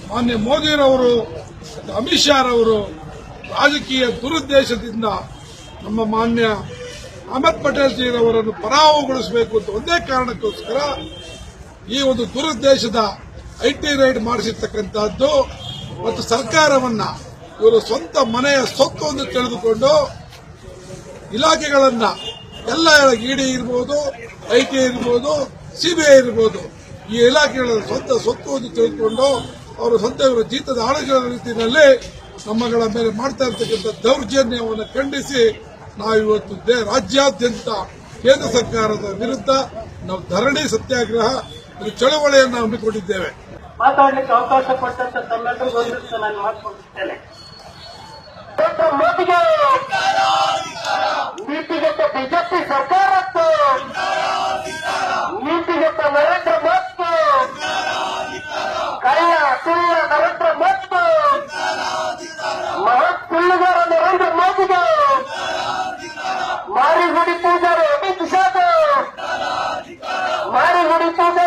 ಮಾನ್ಯ ಮೋದಿರವರು ಅಮಿತ್ ಶಾ ರವರು ರಾಜಕೀಯ ದುರುದ್ದೇಶದಿಂದ ನಮ್ಮ ಮಾನ್ಯ ಅಹಮದ್ ಪಟೇಲ್ ಜಿರವರನ್ನು ಪರಾಭವಗೊಳಿಸಬೇಕು ಅಂತ ಒಂದೇ ಕಾರಣಕ್ಕೋಸ್ಕರ ಈ ಒಂದು ದುರುದ್ದೇಶದ ಐಟಿ ರೈಡ್ ಮಾಡಿಸಿರ್ತಕ್ಕಂಥದ್ದು ಮತ್ತು ಸರ್ಕಾರವನ್ನ ಇವರು ಸ್ವಂತ ಮನೆಯ ಸೊತ್ತು ಎಂದು ತಿಳಿದುಕೊಂಡು ಇಲಾಖೆಗಳನ್ನ ಎಲ್ಲ ಇಡಿ ಇರಬಹುದು, ಐಟಿ ಇರಬಹುದು, ಸಿಬಿಐ ಇರಬಹುದು, ಈ ಇಲಾಖೆಗಳ ಸ್ವಂತ ಸೊತ್ತು ಎಂದು ತಿಳಿದುಕೊಂಡು ಅವರು ಸ್ವಂತ ಜೀತದ ಆಳುಗಳ ರೀತಿಯಲ್ಲಿ ನಮ್ಮಗಳ ಮೇಲೆ ಮಾಡ್ತಾ ಇರತಕ್ಕಂಥ ದೌರ್ಜನ್ಯವನ್ನು ಖಂಡಿಸಿ ನಾವಿವತ್ತು ರಾಜ್ಯಾದ್ಯಂತ ಕೇಂದ್ರ ಸರ್ಕಾರದ ವಿರುದ್ಧ ನಾವು ಧರಣಿ ಸತ್ಯಾಗ್ರಹ ಚಳವಳಿಯನ್ನು ಹಮ್ಮಿಕೊಂಡಿದ್ದೇವೆ. ಮಾತಾಡಲಿಕ್ಕೆ ಅವಕಾಶ ಕೊಟ್ಟಂತ ತಮ್ಮೆಲ್ಲರಿಗೂ ಒಂದಿಷ್ಟು ನಾನು ಮಾತನಾಡುತ್ತೇನೆ. ಮೋದಿಗೆ ನೀತಿಗತ ಬಿಜೆಪಿ ಸರ್ಕಾರಕ್ಕೂ ನೀತಿಗತ ನರೇಂದ್ರ ಮೋದಿ ಕಳ್ಳ ಸುಳ್ಳ ನರೇಂದ್ರ ಮೋದಿ ಮಹಾ ಸುಳ್ಳುಗಾರ ನರೇಂದ್ರ ಮೋದಿಗೆ ಮಾರಿಗುಡಿ ಪೂಜಾರಿ ಅಮಿತ್ ಶಾಗೆ ಮಾರಿಗುಡಿ ಪೂಜಾರಿ